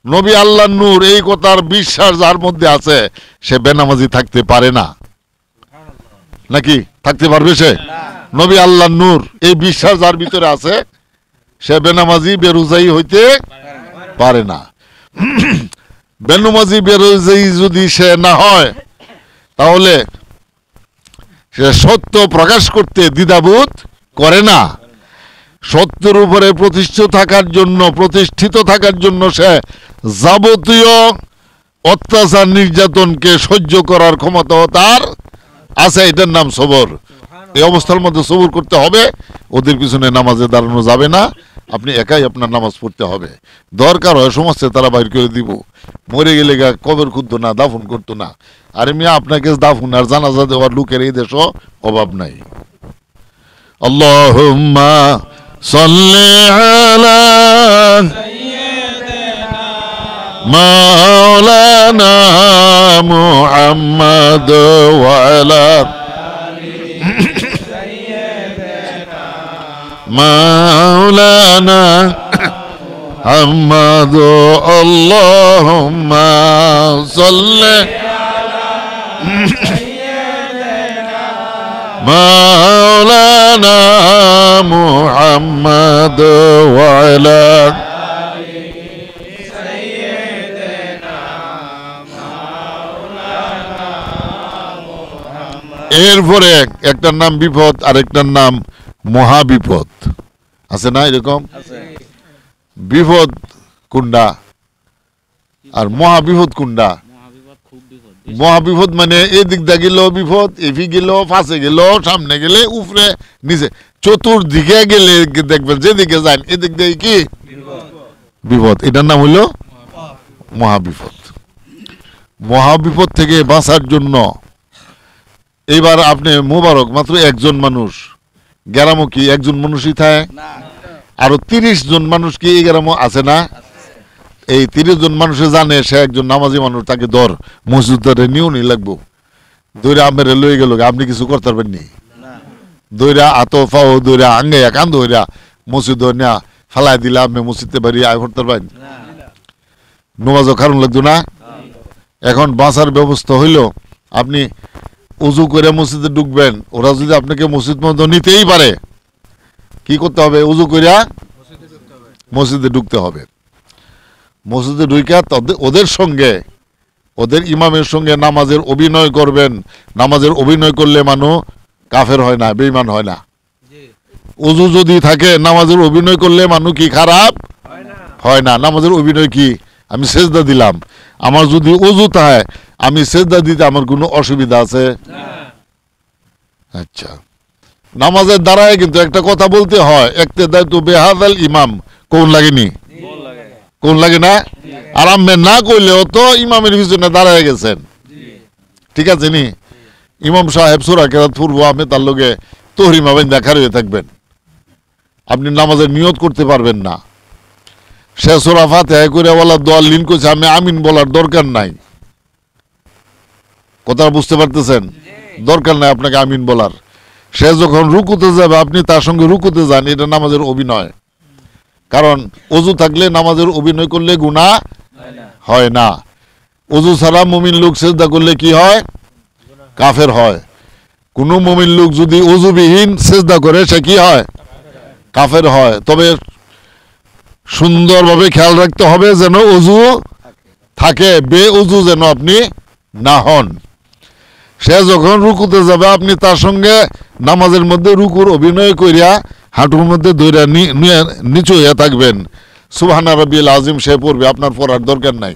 নবী আল্লাহর নূর এই কথার বিশ্বাস যার মধ্যে আছে সে বেনামাজি থাকতে পারে না, নাকি থাকতে পারবে? সে নবী আল্লাহর নূর এই বিশ্বাস যার ভিতরে আছে সে বেনামাজি বেরোজাই হইতে পারে না। বেনামাজি বেরোজাই যদি সে না হয় তাহলে সে সত্য প্রকাশ করতে দ্বিধাবোধ করে না। সত্যের উপরে প্রতিষ্ঠিত থাকার জন্য সে যাবতীয় অত্যাচার নির্যাতনকে সহ্য করার ক্ষমতাও তার আছে। এটার নাম সবর। এই অবস্থার মধ্যে সবর করতে হবে। ওদের পিছনে নামাজে দাঁড়ানো যাবে না, আপনি একাই আপনার নামাজ পড়তে হবে। দরকার হয় সমাজে তারা বাইর করে দিব, মরে গেলে কবর খুঁজতো না, দাফন করতো না। আরে মিয়া, আপনাকে দাফন আর জানাজা দেওয়ার লোকের এই দেশও অভাব নাই। আল্লাহুম্মা সাল্লি আলা মাওলানা মুহাম্মদ ওয়া আলা মাওলানা মুহাম্মদ। আল্লাহুম্মা সাল্লি মাওলানা মুহাম্মদ ওয়া আলা এরপরে একটার নাম বিপদ আর একটার নাম মহাবিপদ আছে না? এরকম বিপদ কোনটা আর মহাবিপদ কোনটা? মহাবিপদ মানে এদিক দা গেল বিপদ, এফি গেল, ফাঁসে গেল, সামনে গেলে, উপরে নিচে, চতুর্দিকে গেলে দেখবেন যেদিকে যান এদিক দিয়ে কি বিপদ। এটার নাম হইল মহাবিপদ। মহাবিপদ থেকে বাঁচার জন্য এইবার আপনি মোবারক মাত্র একজন মানুষ, গ্রামও কি একজন মানুষই থাকে? আরো 30 জন মানুষ কি এই গ্রামও আছে না? এই 30 জন মানুষে জানে সে একজন নামাজি মানুষ, তাকে ধর মসজিদে নিয়েও নি লাগবো, দৈরা আমের লয়ে গেল, আপনি কিছু করতে পারবেন নি? দৈরা আতো ফাও দৈরা আঙ্গে কান দৈরা মসজিদ না ফালাই দিলে আপনি মসজিদে বাড়ি আয় করতে পারবেন? নামাজও কারণ লাগতো না। এখন বাঁচার ব্যবস্থা হইল আপনি উজু করে মসজিদে ঢুকবেন, ওরা যদি আপনাকে মসজিদ মধ্যে নিতেই পারে কি করতে হবে? উজু করিয়া মসজিদে ঢুকতে হবে। মসজিদে ঢুকা ওদের সঙ্গে, ওদের ইমামের সঙ্গে নামাজের অভিনয় করবেন। নামাজের অভিনয় করলে মানুষ কাফের হয় না, বেঈমান হয় না। উজু যদি থাকে নামাজের অভিনয় করলে মানুষ কি খারাপ হয় না? নামাজের অভিনয় কি? আমি সেজদা দিলাম, আমার যদি উজু থাকে আমি সেজদা দিতে আমার কোনো অসুবিধা আছে? আচ্ছা, নামাজের দ্বারাই কিন্তু একটা কথা বলতে হয়, ইক্তেদাউ বিহাযাল ইমাম, কোন লাগেনি? কোন লাগে না? আর আমি না কইলেও তো ইমামের পিছনে দাঁড়ায় গেছেন, ঠিক আছে নি? ইমাম সাহেব সূরা কেরাত পড়বো, আপনি তার লগে তহরিমা বাইন্দা খাড়া হয়ে থাকবেন, আপনি নামাজের নিয়ত করতে পারবেন না। সে সূরা ফাতিহা করে বলা দোয়া লিন কইছে, আমি আমিন বলার দরকার নাই। কথা বুঝতে পারতেছেন? দরকার নাই আপনাকে আমিন বলার। সে যখন রুকুতে যাবে আপনি তার সঙ্গে রুকুতে যান, এটা নামাজের অভিনয়। কারণ ওযু থাকলে নামাজের অভিনয় করলে গুনাহ হয় না। ওযু ছাড়া মুমিন লোক সিজদা করলে কি হয়? কাফের হয়। কোন মুমিন লোক যদি ওযুবিহীন সিজদা করে সে কি হয়? কাফের হয়। তবে সুন্দরভাবে খেয়াল রাখতে হবে যেন ওযু থাকে, বেওযু যেন আপনি না হন। সে যখন রুকুতে যাবে আপনি তার সঙ্গে নামাজের মধ্যে রুকুর অভিনয় করিয়া হাঁটুর মধ্যে দইরা নিচু হইয়া থাকবেন, সুবহানা রাব্বিল আযীম সে পড়বে, আপনার পড়ার দরকার নাই।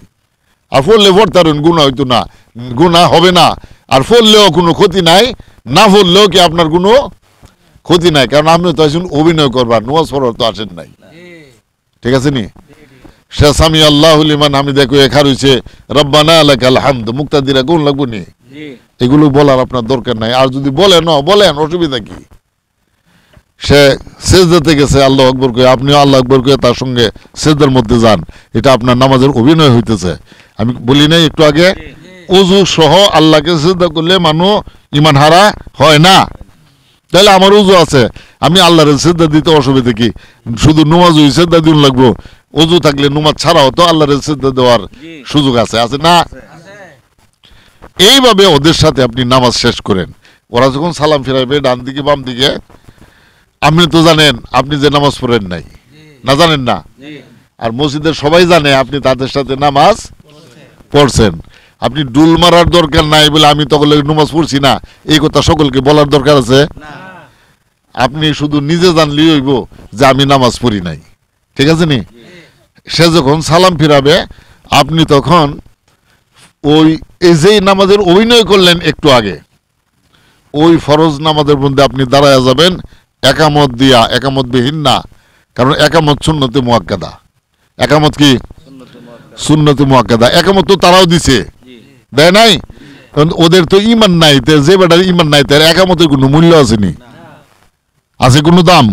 আর পড়লে পড়তারেন, গুনাহ হইতো না, গুনাহ হবে না। আর পড়লেও কোনো ক্ষতি নাই, না পড়লেও কি আপনার কোনো ক্ষতি নাই, কারণ আপনি তো আসেন অভিনয় করবার, নামাজ পড়ার তো আসেন নাই, ঠিক আছে নি? সে সামি আল্লাহু লিমান হামিদা কইয়া খার হইছে, রব্বানা লাকাল হামদ, মুক্তাদিরা কোন লাগবো নি? এগুলো বলার আপনার দরকার নাই। আর যদি বলেন বলেন, অসুবিধা কি? সে সেজদাতে গেছে আল্লাহ আকবর করে, আপনিও আল্লাহ আকবর করে তার সঙ্গে সেজদার মধ্যে যান, এটা আপনার নামাজের অভিনয় হইতেছে। আমি বলি নাই একটু আগে, ওযু সহ আল্লাহকে সেজদা করলে মানুষ ইমান হারা হয় না। তাহলে আমার ওযু আছে, আমি আল্লাহর সেজদা দিতে অসুবিধা কি? শুধু নমাজ সেজদা দিন লাগবো? ওযু থাকলে নমাজ ছাড়াও তো আল্লাহর সেজদা দেওয়ার সুযোগ আছে, আছে না? এইভাবে ওদের সাথে আপনি নামাজ শেষ করেন। ওরা যখন সালাম ফিরাইবে ডান দিকে বাম দিকে, আপনি তো জানেন আপনি যে নামাজ পড়েন নাই, না জানেন না? আর মসজিদের সবাই জানে আপনি তাদের সাথে নামাজ পড়ছেন। আপনি ডুল মারার দরকার নাই বলে আমি তখন নামাজ পড়ছি না, এই কথা সকলকে বলার দরকার আছে? আপনি শুধু নিজে জানলেই হইব যে আমি নামাজ পড়ি নাই, ঠিক আছে নি? সে যখন সালাম ফিরাবে আপনি তখন ওই এই যে নামাজের অভিনয় করলেন একটু আগে, ওই ফরজ নামাজের মধ্যে আপনি দাঁড়ায় যাবেন একামত দিয়া, একামত বিহীন না। কারণ একামত সুন্নতে মুআক্কাদা। একামত কি? সুন্নতে মুআক্কাদা। একামত তো তারাও দিছে, দেয় নাই? কারণ ওদের তো ইমান নাই, যে বেটার ইমান নাই তার একামতের কোনো মূল্য আসেনি, আছে কোনো দাম?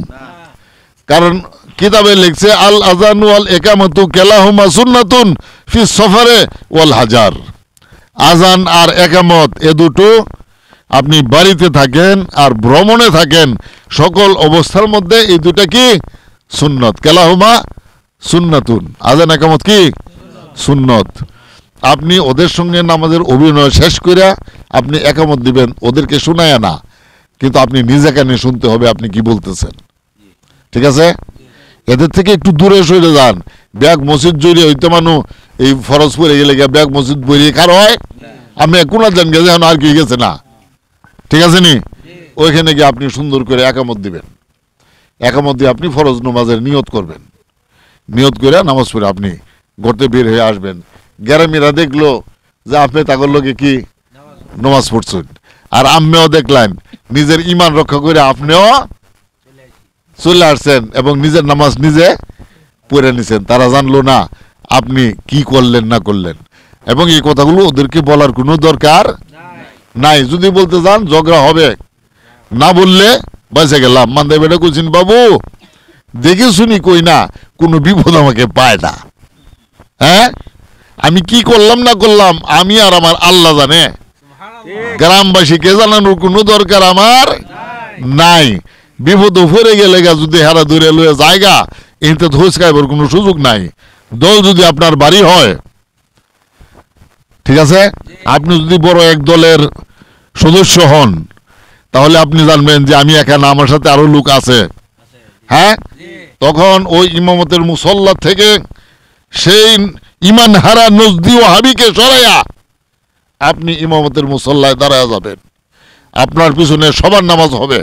কারণ কিতাবে লিখছে আল আযানু ওয়াল ইকামাতু কালাহুমা সুন্নাতুন ফি সফারে ওয়াল হাজার। আজান আর একামত এ দুটো আপনি বাড়িতে থাকেন আর ভ্রমণে থাকেন, সকল অবস্থার মধ্যে এই দুটা কি? সুন্নত। কালাহুমা সুন্নাতুন, আজান একামত কি? সুন্নত। আপনি ওদের সঙ্গে নামাজের অভিনয় শেষ করে আপনি একামত দিবেন, ওদেরকে শোনায় না, কিন্তু আপনি নিজে কানে শুনতে হবে আপনি কি বলতেছেন, ঠিক আছে? এদের থেকে একটু দূরে সরে যান। ব্যাগ মসজিদ জড়িয়ে হইতে মানুষ এই ফরজ পড়ে গেলে ব্যাগ মসজিদ বইয়ে কার হয়? আমি কোন জান গেছে এখন আর কি গেছে না, ঠিক আছে নি? ওইখানে গিয়ে আপনি সুন্দর করে একামত দিবেন। একামত দিয়ে আপনি ফরজ নামাজের নিয়ত করবেন। নিয়ত করে নামাজ পড়ে আপনি গড়তে বের হয়ে আসবেন। গ্রামীরা দেখলো যে আপনি তাগর লোকে কি নামাজ পড়ছেন, আর আম্মেও দেখলেন নিজের ইমান রক্ষা করে আপনিও চলে আসছেন এবং নিজের নামাজ নিজে পড়ে নিছেন। তারা জানলো না আপনি কি করলেন না করলেন। এবং এই কথাগুলো ওদেরকে বলার কোনো দরকার নাই। যদি বলতে যান ঝগড়া হবে, না বললে বেঁচে গেলাম। মান্দা বেটা কইছেন বাবু দেখে শুনি কই না, কোনো বিপদ আমাকে পায় না। হ্যাঁ, আমি কি করলাম না করলাম আমি আর আমার আল্লাহ জানে। গ্রামবাসীকে জানানোর কোনো দরকার আমার নাই। বিপদ পড়ে গেলে যদি হারা দূরে লয়ে জায়গা এতে ধোঁজ খাইবার কোনো সুযোগ নাই। দল যদি আপনার বাড়ি হয়, ঠিক আছে, আপনি যদি বড় এক দলের সদস্য হন, তাহলে আপনি জানবেন যে আমি এখানে, আমার সাথে আরো লোক আছে। হ্যাঁ, তখন ওই ইমামতের মুসল্লা থেকে সেই ইমান হারা নজদি ও হাবিকে সরাইয়া আপনি ইমামতের মুসল্লায় দাঁড়ায় যাবেন। আপনার পিছনে সবার নামাজ হবে,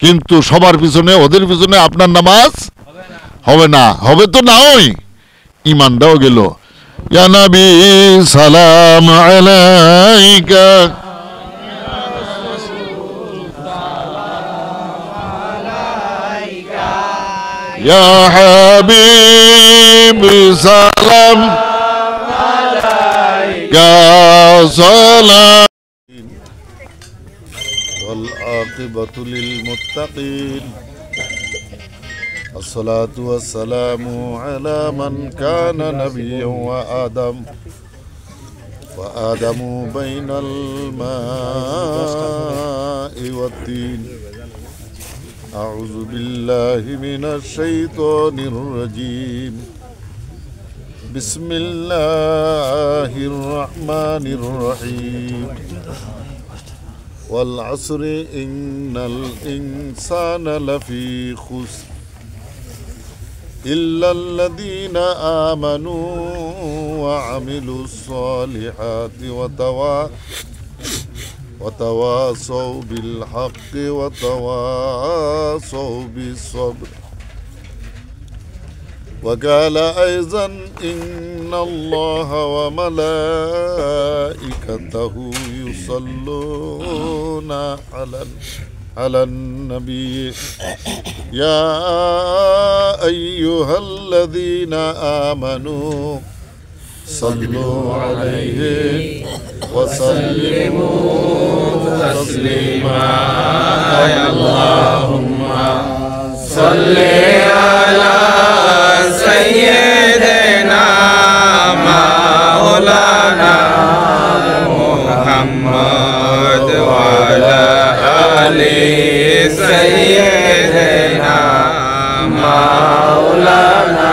কিন্তু সবার পিছনে ওদের পিছনে আপনার নামাজ হবে না। হবে তো না, ওই ইমানটাও গেল। ইয়া নবী সালাম আলাইকা, ইয়া হাবিব সালাম আলাইকা, সালাম। والعاقبة للمتقين، الصلاة والسلام على من كان نبيا وآدم بين الماء والطين. أعوذ بالله من الشيطان الرجيم. بسم الله الرحمن الرحيم. والعصر إن الإنسان لفي خسر إلا الذين آمنوا وعملوا الصالحات وتواصوا بالحق وتواصوا بالصبر. وقال أيضا إن الله وملائكته يصلون على النبي يا أيها الذين آمنوا صلوا عليه وسلموا تسليما اللهم صل على سيدنا مولانا محمد وعلى آل سيدنا مولانا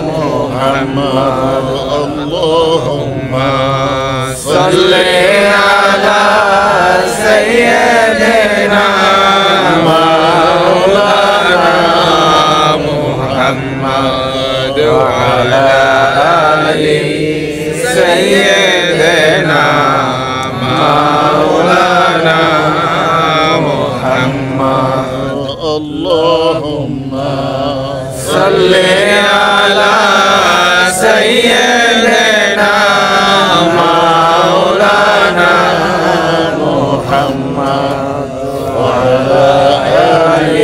محمد اللهم صل على سيدنا مولانا محمد وعلى آل سيدنا مولانا محمد اللهم صل على سيدنا مولانا محمد وعلى آل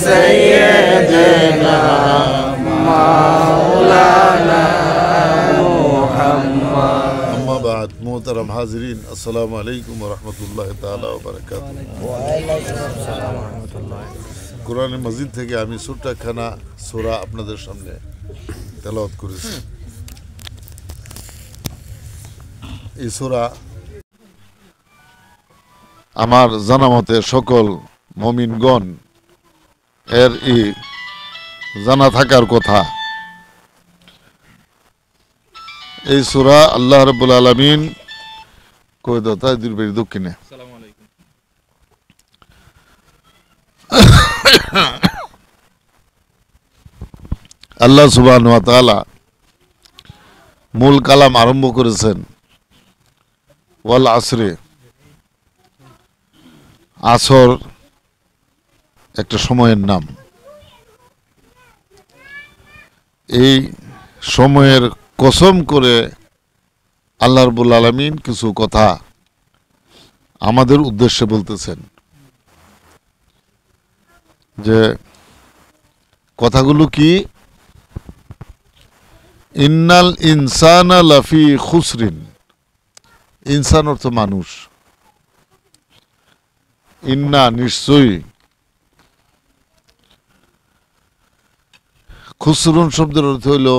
سيدنا مولانا محمد أما بعد محترم حاضرين السلام عليكم ورحمة الله تعالى وبركاته কোরআন মাজিদ থেকে আমি ছোট্টখানা সূরা আপনাদের সামনে তেলাওয়াত করেছি। এই সূরা আমার জানা মতে সকল মুমিনগণ এর জানা থাকার কথা। এই সূরা আল্লাহ রাব্বুল আলামিন কই দাও তাই দুর্বের দক্ষিণে আল্লাহ সুবহানাহু ওয়া তাআলা মূল কালাম আরম্ভ করেছেন ওয়াল আসরে। আসর একটা সময়ের নাম। এই সময়ের কসম করে আল্লাহ রাব্বুল আলামিন কিছু কথা আমাদের উদ্দেশ্যে বলতেছেন, যে কথাগুলো কি? ইন্নাল ইনসানা লাফি খুসরিন। ইনসান অর্থ মানুষ। ইন্না নিশ্চয়ই, খুসরুন শব্দের অর্থ হইল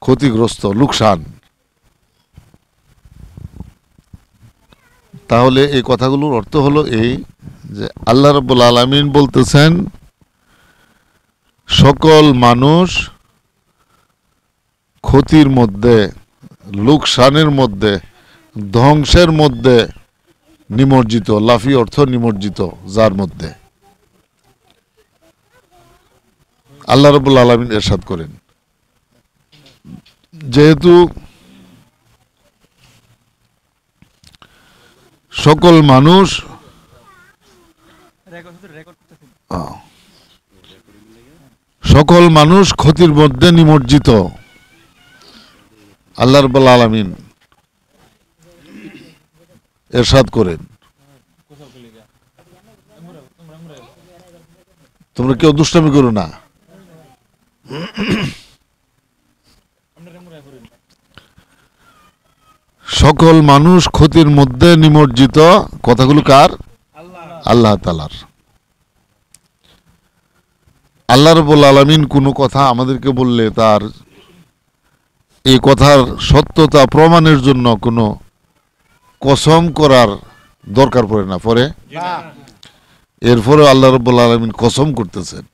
ক্ষতিগ্রস্ত, লোকসান। তাহলে এই কথাগুলোর অর্থ হলো এই যে আল্লাহ রাব্বুল আলামিন বলতেছেন সকল মানুষ ক্ষতির মধ্যে, লোকসানের মধ্যে, ধ্বংসের মধ্যে নিমজ্জিত। লাফি অর্থ নিমজ্জিত, যার মধ্যে। আল্লাহ রাব্বুল আলামিন ইরশাদ করেন, যেহেতু সকল মানুষ ক্ষতির মধ্যে নিমজ্জিত, আল্লাহ রাব্বুল আলামিন ইরশাদ করেন, তোমরা কেউ দুষ্টামি করো না। সকল মানুষ ক্ষতির মধ্যে নিমজ্জিত। কথাগুলো কার? আল্লাহ তাআলার। আল্লাহ রাব্বুল আলামিন কোনো কথা আমাদেরকে বললে তার এই কথার সত্যতা প্রমাণের জন্য কোনো কসম করার দরকার পড়ে না, পরে এরপরে আল্লাহ রাব্বুল আলামিন কসম করতেছেন।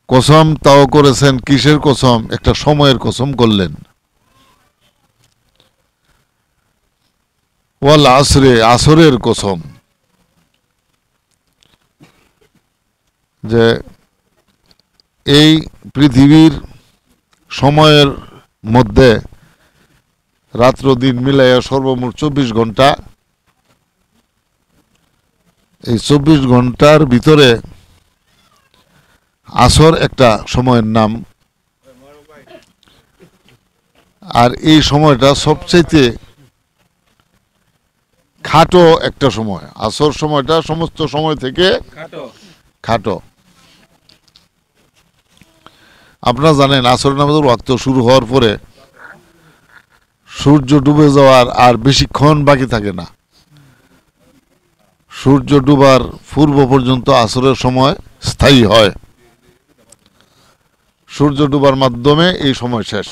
কসম তাও করেছেন কিসের কসম? একটা সময়ের কসম করলেন। ওয়াল আসরে, আসরের কসম। যে এই পৃথিবীর সময়ের মধ্যে রাত্র দিন মিলাইয়া সর্বমোট 24 ঘন্টা। এই 24 ঘন্টার ভিতরে আসর একটা সময়ের নাম। আর এই সময়টা সবচাইতে খাটো একটা সময়। আসর সময়টা সমস্ত সময় থেকে খাটো। আপনারা জানেন আসরের নামাজের ওয়াক্ত শুরু হওয়ার পরে সূর্য ডুবে যাওয়ার আর বেশিক্ষণ বাকি থাকে না। সূর্য ডুবার পূর্ব পর্যন্ত আসরের সময় স্থায়ী হয়। সূর্য ডুবার মাধ্যমে এই সময় শেষ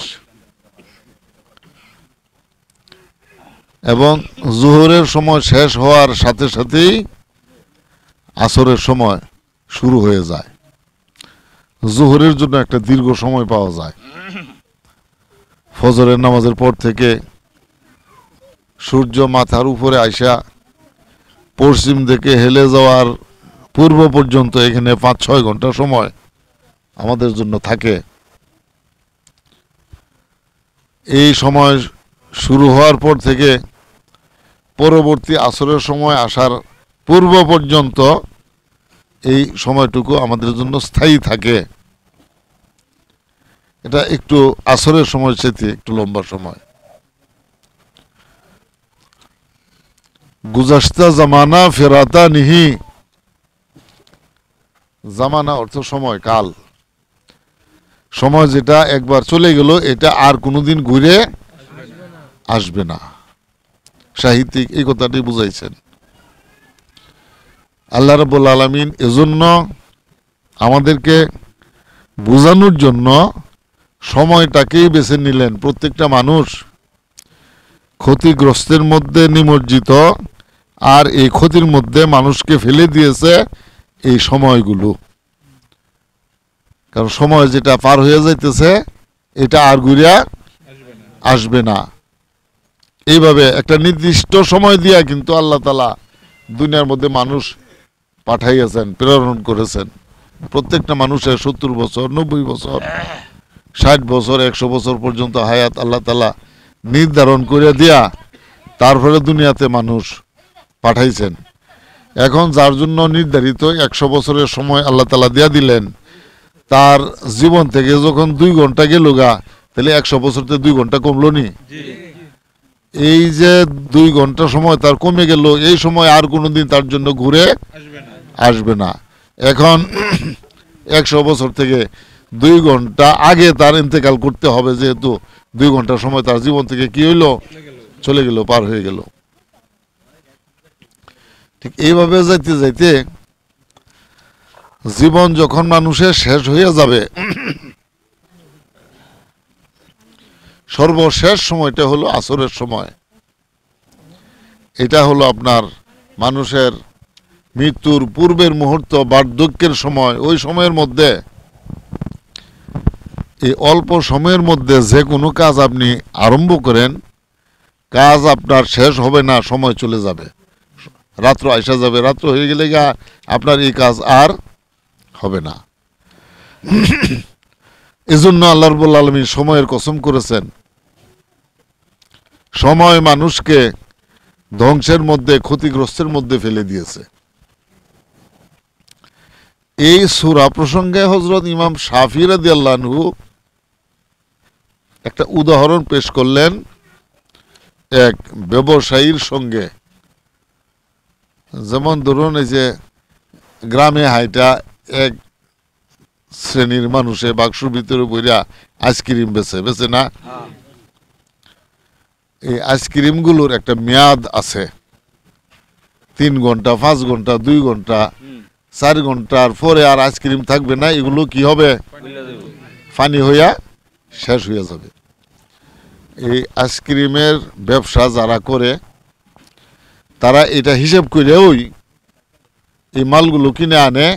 এবং জোহরের সময় শেষ হওয়ার সাথে সাথেই আসরের সময় শুরু হয়ে যায়। জোহরের জন্য একটা দীর্ঘ সময় পাওয়া যায়। ফজরের নামাজের পর থেকে সূর্য মাথার উপরে আইসা পশ্চিম দিকে হেলে যাওয়ার পূর্ব পর্যন্ত এখানে 5-6 ঘন্টা সময় আমাদের জন্য থাকে। এই সময় শুরু হওয়ার পর থেকে পরবর্তী আসরের সময় আসার পূর্ব পর্যন্ত এই সময়টুকু আমাদের জন্য স্থায়ী থাকে। এটা একটু আসরের সময় চেয়ে একটু লম্বা সময়। গুজাশতা জামানা ফেরাতা নিহি, জামানা অর্থ সময়, কাল। সময় যেটা একবার চলে গেল এটা আর কোনোদিন ঘুরে আসবে না। সাহিত্যিক এই কথাটি বুঝাইছেন। আল্লাহ রাব্বুল আলামিন এজন্য আমাদেরকে বোঝানোর জন্য সময়টাকেই বেছে নিলেন। প্রত্যেকটা মানুষ ক্ষতিগ্রস্তের মধ্যে নিমজ্জিত, আর এই ক্ষতির মধ্যে মানুষকে ফেলে দিয়েছে এই সময়গুলো। কারণ সময় যেটা পার হয়ে যাইতেছে এটা আর ঘুরিয়া আসবে না। এইভাবে একটা নির্দিষ্ট সময় দিয়া কিন্তু আল্লাহ তাআলা দুনিয়ার মধ্যে মানুষ পাঠাইয়াছেন, প্রেরণ করেছেন। প্রত্যেকটা মানুষের 70 বছর, 90 বছর, 60 বছর, 100 বছর পর্যন্ত হায়াত আল্লাহ তাআলা নির্ধারণ করে দিয়া তারপরে দুনিয়াতে মানুষ পাঠাইছেন। এখন যার জন্য নির্ধারিত 100 বছরের সময় আল্লাহ তাআলা দিয়া দিলেন, তার জীবন থেকে যখন 2 ঘন্টা গেল গা, তাহলে 100 বছরতে 2 ঘন্টা কমলো নি? এই যে 2 ঘন্টা সময় তার কমে গেল, এই সময় আর কোনোদিন তার জন্য ঘুরে আসবে না। এখন 100 বছর থেকে 2 ঘন্টা আগে তার ইন্তেকাল করতে হবে, যেহেতু 2 ঘন্টা সময় তার জীবন থেকে কি হইলো, চলে গেল, পার হয়ে গেল। ঠিক এইভাবে যাইতে যাইতে জীবন যখন মানুষের শেষ হয়ে যাবে, সর্বশেষ সময়টা হলো আসরের সময়। এটা হলো আপনার মানুষের মৃত্যুর পূর্বের মুহূর্ত, বার্ধক্যের সময়। ওই সময়ের মধ্যে, এই অল্প সময়ের মধ্যে যে কোনো কাজ আপনি আরম্ভ করেন, কাজ আপনার শেষ হবে না, সময় চলে যাবে, রাত্র আইসা যাবে। রাত্র হয়ে গেলে গা আপনার এই কাজ আর হবে না। এজন্য আল্লাহ রাব্বুল আলামিন সময়ের কসম করেছেন। সময় মানুষকে ধ্বংসের মধ্যে, ক্ষতিগ্রস্তের মধ্যে ফেলে দিয়েছে। এই সূরা প্রসঙ্গে হযরত ইমাম শাফি রাদিয়াল্লাহু আনহু একটা উদাহরণ পেশ করলেন এক ব্যবসায়ীর সঙ্গে। যেমন ধরুন, এই যে গ্রামে হাইটা এক শ্রেণীর মানুষে বাক্সর ভিতরে বইরা আইসক্রিম বেচে না? এই আইসক্রিমগুলোর একটা মেয়াদ আছে। 3 ঘন্টা, 5 ঘন্টা, 2 ঘন্টা, 4 ঘন্টার পরে আর আইসক্রিম থাকবে না। এগুলো কি হবে? পানি হইয়া শেষ হয়ে যাবে। এই আইসক্রিমের ব্যবসা যারা করে, তারা এটা হিসেব করে ওই এই মালগুলো কিনে আনে,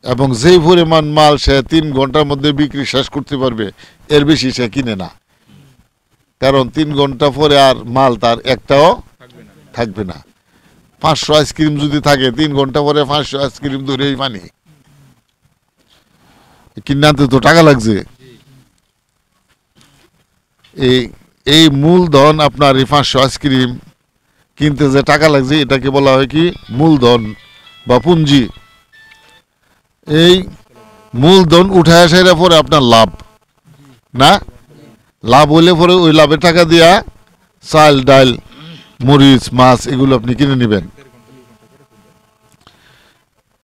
এবং যেই পরিমাণ মাল সে 3 ঘন্টার মধ্যে বিক্রি শেষ করতে পারবে, এর বেশি সে কিনে না। কারণ 3 ঘন্টা পরে আর মাল তার একটাও থাকবে না। 500 আইসক্রিম যদি থাকে, 3 ঘন্টা পরে 500 আইসক্রিম ধরেই পানি। কিনে আনতে তো টাকা লাগছে। এই মূলধন, আপনার এই 500 আইসক্রিম কিনতে যে টাকা লাগছে, এটাকে বলা হয় কি? মূলধন বা পুঁজি। এই মূলধন উঠায় আসার পরে আপনার লাভ না, লাভ হইলে পরে ওই লাভের টাকা দিয়া চাল, ডাল, মরিচ, মাছ এগুলো আপনি কিনে নেবেন।